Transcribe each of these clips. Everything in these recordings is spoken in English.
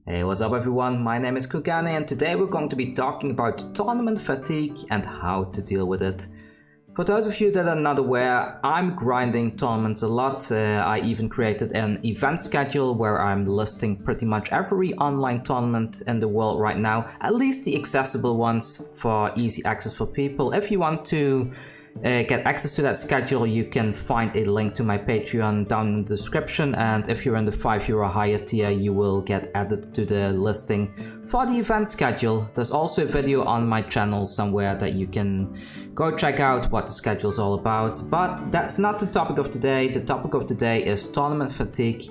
Hey, what's up everyone? My name is Kugane and today we're going to be talking about tournament fatigue and how to deal with it. For those of you that are not aware, I'm grinding tournaments a lot. I even created an event schedule where I'm listing pretty much every online tournament in the world right now, at least the accessible ones for easy access for people. If you want to get access to that schedule, you can find a link to my Patreon down in the description, and if you're in the €5 higher tier you will get added to the listing for the event schedule. There's also a video on my channel somewhere that you can go check out what the schedule is all about, but that's not the topic of today. The topic of today is tournament fatigue.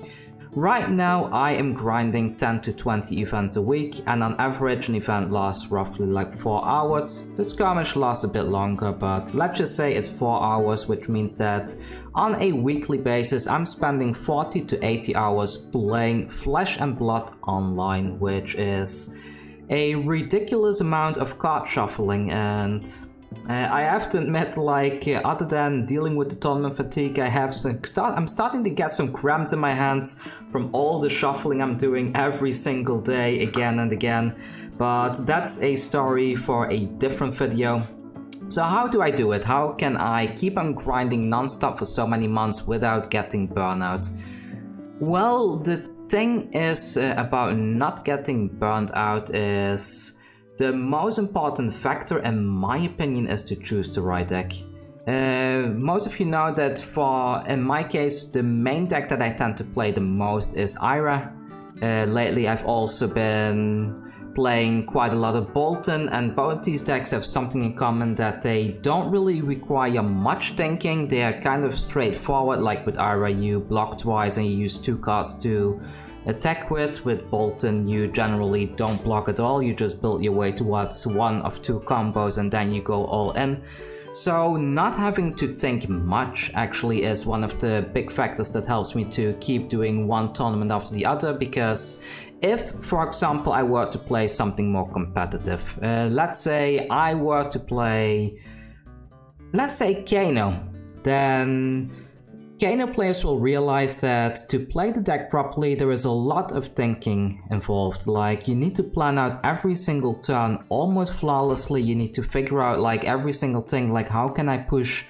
Right now I am grinding 10 to 20 events a week, and on average an event lasts roughly like 4 hours. The skirmish lasts a bit longer, but let's just say it's 4 hours, which means that on a weekly basis I'm spending 40 to 80 hours playing Flesh and Blood online, which is a ridiculous amount of card shuffling. And I have to admit, like, other than dealing with the tournament fatigue, I'm starting to get some cramps in my hands from all the shuffling I'm doing every single day again and again, but that's a story for a different video. So how do I do it? How can I keep on grinding non-stop for so many months without getting burnout? Well, the thing is about not getting burned out is the most important factor, in my opinion, is to choose the right deck. Most of you know that in my case, the main deck that I tend to play the most is Ira. Lately I've also been playing quite a lot of Bolton, and both these decks have something in common, that they don't really require much thinking. They are kind of straightforward. Like with Ira, you block twice and you use 2 cards to attack with. With Bolton you generally don't block at all, you just build your way towards one of 2 combos and then you go all in. So not having to think much actually is one of the big factors that helps me to keep doing one tournament after the other, because if, for example, I were to play something more competitive, let's say I were to play, let's say, Kano, then Kano players will realize that to play the deck properly there is a lot of thinking involved. Like, you need to plan out every single turn almost flawlessly. You need to figure out like every single thing, like how can I push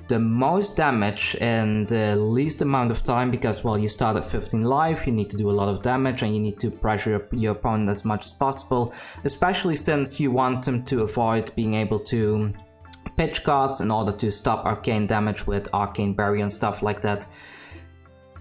the most damage in the least amount of time, because, well, you start at 15 life, you need to do a lot of damage and you need to pressure your opponent as much as possible, especially since you want them to avoid being able to pitch cards in order to stop arcane damage with arcane barrier and stuff like that.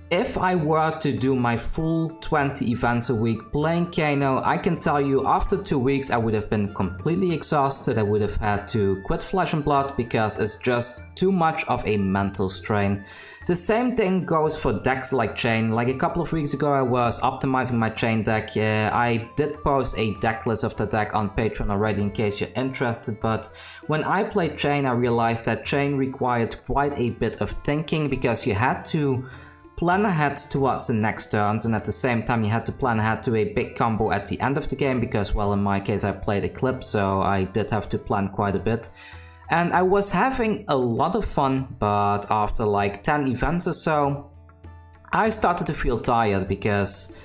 If I were to do my full 20 events a week playing Kano, I can tell you after 2 weeks I would have been completely exhausted. I would have had to quit Flesh and Blood because it's just too much of a mental strain. The same thing goes for decks like Chain. Like a couple of weeks ago I was optimizing my Chain deck. I did post a deck list of the deck on Patreon already in case you're interested, but when I played Chain I realized that Chain required quite a bit of thinking, because you had to plan ahead towards the next turns, and at the same time you had to plan ahead to a big combo at the end of the game, because, well, in my case I played Eclipse, so I did have to plan quite a bit. And I was having a lot of fun, but after like 10 events or so, I started to feel tired, because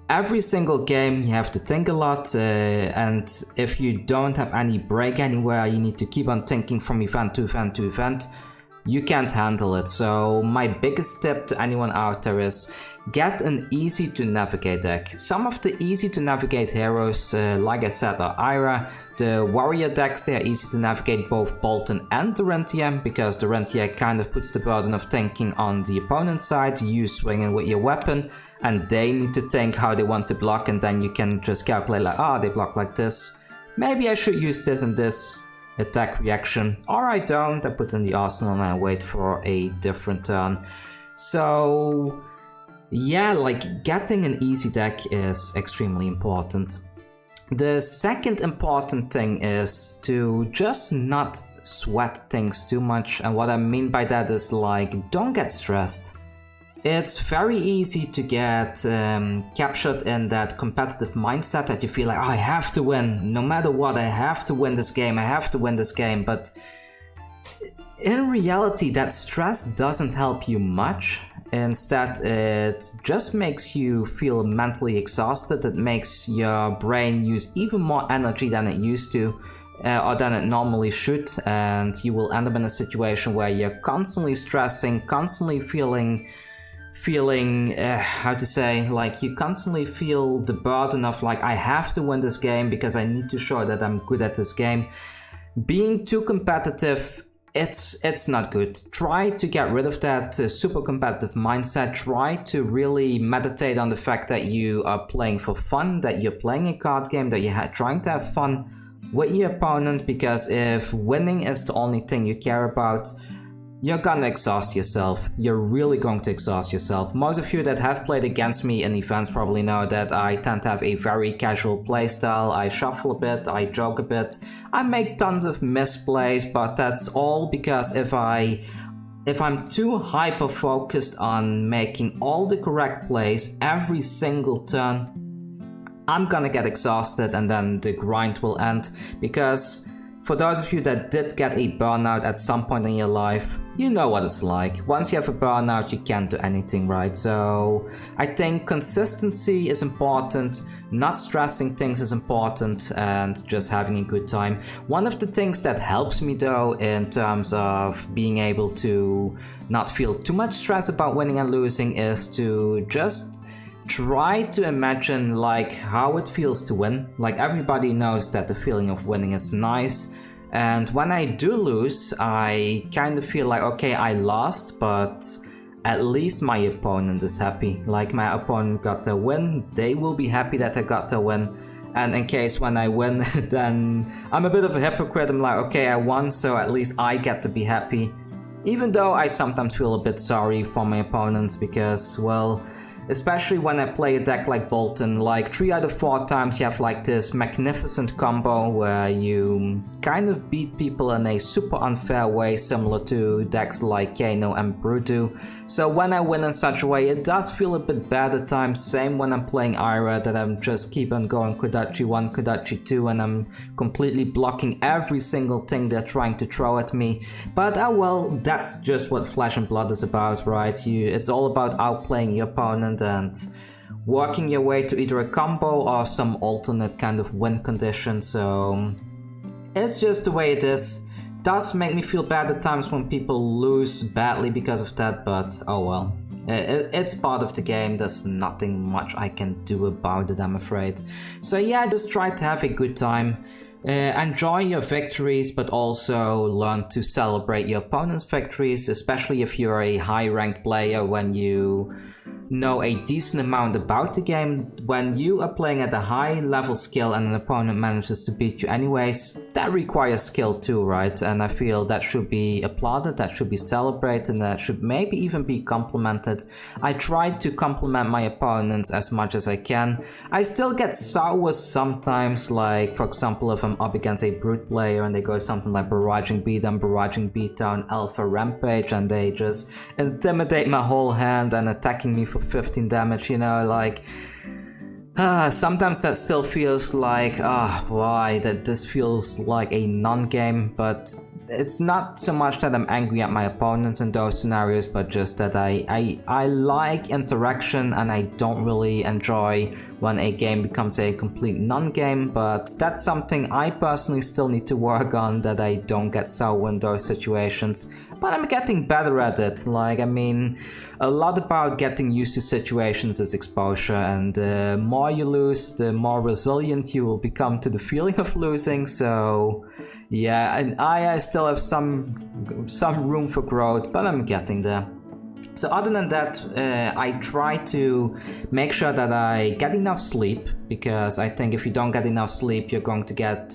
every single game you have to think a lot, and if you don't have any break anywhere, you need to keep on thinking from event to event to event, you can't handle it. So my biggest tip to anyone out there is get an easy to navigate deck. Some of the easy to navigate heroes, like I said, are Ira. The warrior decks, they are easy to navigate, both Bolton and Dorinthia, because Dorinthia kind of puts the burden of thinking on the opponent's side. You swing in with your weapon and they need to think how they want to block, and then you can just calculate like, ah, they block like this, maybe I should use this and this attack reaction, or I don't, I put in the arsenal and I wait for a different turn. So yeah, like, getting an easy deck is extremely important. The second important thing is to just not sweat things too much, and what I mean by that is, like, don't get stressed. It's very easy to get captured in that competitive mindset that you feel like, oh, I have to win, no matter what, I have to win this game, I have to win this game, but in reality that stress doesn't help you much. Instead, it just makes you feel mentally exhausted. It makes your brain use even more energy than it used to, or than it normally should, and you will end up in a situation where you're constantly stressing, constantly feeling how to say, like you constantly feel the burden of like, I have to win this game because I need to show that I'm good at this game. Being too competitive, it's not good. Try to get rid of that super competitive mindset. Try to really meditate on the fact that you are playing for fun, that you're playing a card game, that you're trying to have fun with your opponent, because if winning is the only thing you care about, you're gonna exhaust yourself. You're really going to exhaust yourself. Most of you that have played against me in events probably know that I tend to have a very casual playstyle. I shuffle a bit, I joke a bit, I make tons of misplays, but that's all because if I'm too hyper focused on making all the correct plays every single turn, I'm gonna get exhausted and then the grind will end. Because for those of you that did get a burnout at some point in your life, you know what it's like. Once you have a burnout, you can't do anything right. So I think consistency is important, not stressing things is important, and just having a good time. One of the things that helps me though in terms of being able to not feel too much stress about winning and losing is to just try to imagine like how it feels to win. Like everybody knows that the feeling of winning is nice, and when I do lose, I kind of feel like, okay, I lost, but at least my opponent is happy. Like my opponent got their win, they will be happy that I got their win. And in case when I win, then I'm a bit of a hypocrite. I'm like, okay, I won, so at least I get to be happy. Even though I sometimes feel a bit sorry for my opponents because, well, especially when I play a deck like Bolton, like 3 out of 4 times you have like this magnificent combo where you kind of beat people in a super unfair way, similar to decks like Kano and Brudu. So when I win in such a way, it does feel a bit bad at times. Same when I'm playing Ira, that I'm just keep on going Kodachi 1, Kodachi 2, and I'm completely blocking every single thing they're trying to throw at me. But oh well, that's just what Flesh and Blood is about, right? It's all about outplaying your opponent and working your way to either a combo or some alternate kind of win condition. So it's just the way it is. Does make me feel bad at times when people lose badly because of that, but oh well. It's part of the game, there's nothing much I can do about it, I'm afraid. So yeah, just try to have a good time. Enjoy your victories, but also learn to celebrate your opponent's victories, especially if you're a high-ranked player. When you know a decent amount about the game, when you are playing at a high level skill and an opponent manages to beat you anyways, that requires skill too, right? And I feel that should be applauded, that should be celebrated, and that should maybe even be complimented. I try to compliment my opponents as much as I can. I still get sour sometimes, like for example if I'm up against a brute player and they go something like barraging beatdown, alpha rampage, and they just intimidate my whole hand and attacking me for 15 damage, you know, like sometimes that still feels like, why, that this feels like a non-game. But it's not so much that I'm angry at my opponents in those scenarios, but just that I like interaction, and I don't really enjoy when a game becomes a complete non-game. But that's something I personally still need to work on, that I don't get sour in those situations. But I'm getting better at it. Like, I mean, a lot about getting used to situations is exposure, and the more you lose, the more resilient you will become to the feeling of losing. So yeah, and I still have some room for growth, but I'm getting there. So other than that, I try to make sure that I get enough sleep, because I think if you don't get enough sleep, you're going to get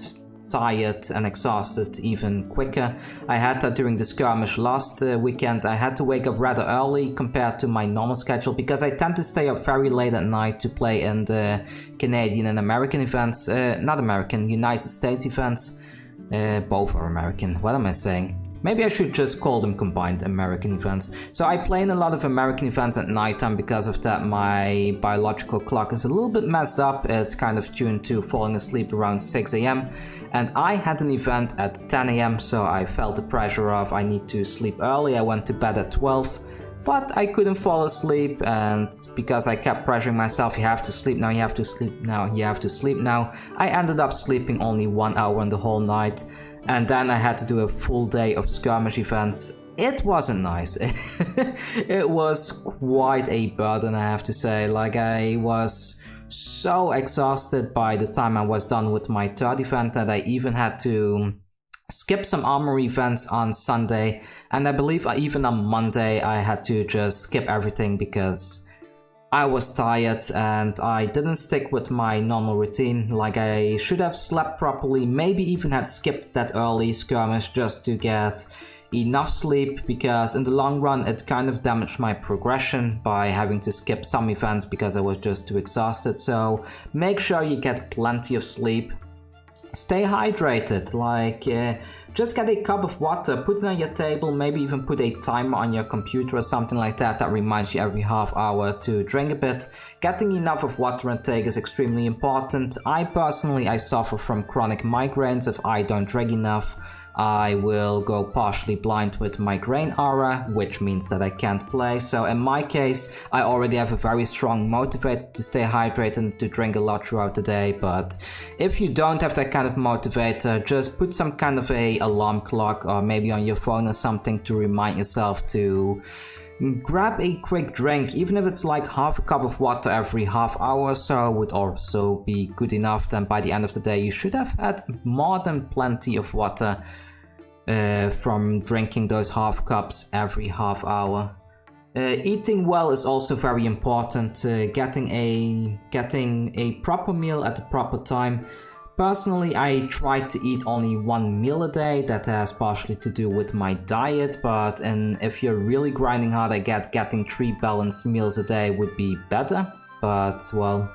tired and exhausted even quicker. I had that during the skirmish last weekend. I had to wake up rather early compared to my normal schedule, because I tend to stay up very late at night to play in the Canadian and American events, not American, United States events. Both are American. What am I saying? Maybe I should just call them combined American events. So I play in a lot of American events at nighttime. Because of that, my biological clock is a little bit messed up. It's kind of tuned to falling asleep around 6 AM. And I had an event at 10 AM, so I felt the pressure of I need to sleep early. I went to bed at 12. but I couldn't fall asleep, and because I kept pressuring myself, you have to sleep now, you have to sleep now, you have to sleep now, I ended up sleeping only 1 hour in the whole night, and then I had to do a full day of skirmish events. It wasn't nice. It was quite a burden, I have to say. Like, I was so exhausted by the time I was done with my third event that I even had to skip some armor events on Sunday, and I believe even on Monday I had to just skip everything because I was tired and I didn't stick with my normal routine. Like, I should have slept properly, maybe even had skipped that early skirmish just to get enough sleep, because in the long run it kind of damaged my progression by having to skip some events because I was just too exhausted. So make sure you get plenty of sleep. Stay hydrated, like just get a cup of water, put it on your table, maybe even put a timer on your computer or something like that that reminds you every half hour to drink a bit. Getting enough of water intake is extremely important. I personally suffer from chronic migraines. If I don't drink enough, I will go partially blind with migraine aura, which means that I can't play. So in my case, I already have a very strong motivator to stay hydrated and to drink a lot throughout the day. But if you don't have that kind of motivator, just put some kind of a alarm clock or maybe on your phone or something to remind yourself to grab a quick drink. Even if it's like half a cup of water every half hour or so would also be good enough. Then by the end of the day you should have had more than plenty of water from drinking those half cups every half hour. Eating well is also very important. Getting a proper meal at the proper time. Personally, I try to eat only 1 meal a day. That has partially to do with my diet, but if you're really grinding hard, I get getting 3 balanced meals a day would be better. But well,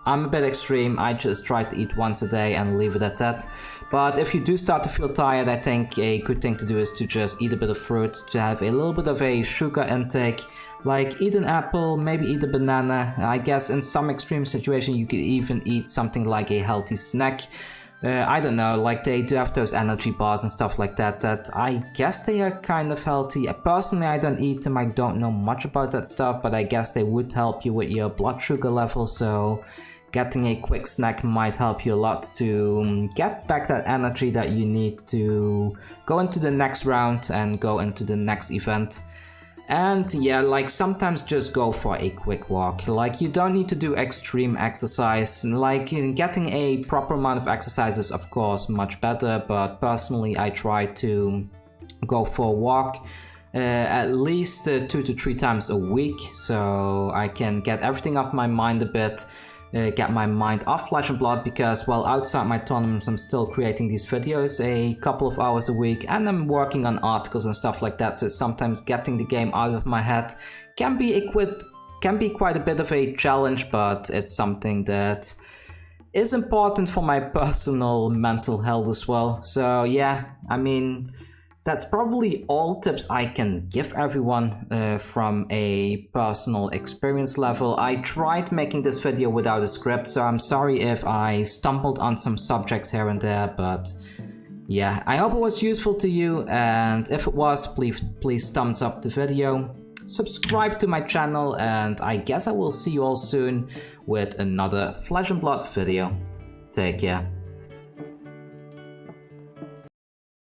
I'm a bit extreme. I just try to eat once a day and leave it at that. But if you do start to feel tired, I think a good thing to do is to just eat a bit of fruit, to have a little bit of a sugar intake. Like, eat an apple, maybe eat a banana. I guess in some extreme situation you could even eat something like a healthy snack. I don't know, like they do have those energy bars and stuff like that, that I guess they are kind of healthy. Personally, I don't eat them, I don't know much about that stuff, but I guess they would help you with your blood sugar level, so getting a quick snack might help you a lot to get back that energy that you need to go into the next round and go into the next event. And yeah, like sometimes just go for a quick walk. Like, you don't need to do extreme exercise. Like, getting a proper amount of exercise is of course much better, but personally I try to go for a walk at least 2 to 3 times a week, so I can get everything off my mind a bit. Get my mind off Flesh and Blood, because while outside my tournaments I'm still creating these videos a couple of hours a week and I'm working on articles and stuff like that, so sometimes getting the game out of my head can be quite a bit of a challenge, but it's something that is important for my personal mental health as well. So yeah, I mean, that's probably all tips I can give everyone from a personal experience level. I tried making this video without a script, so I'm sorry if I stumbled on some subjects here and there, but yeah, I hope it was useful to you, and if it was, please thumbs up the video, subscribe to my channel, and I guess I will see you all soon with another Flesh and Blood video. Take care.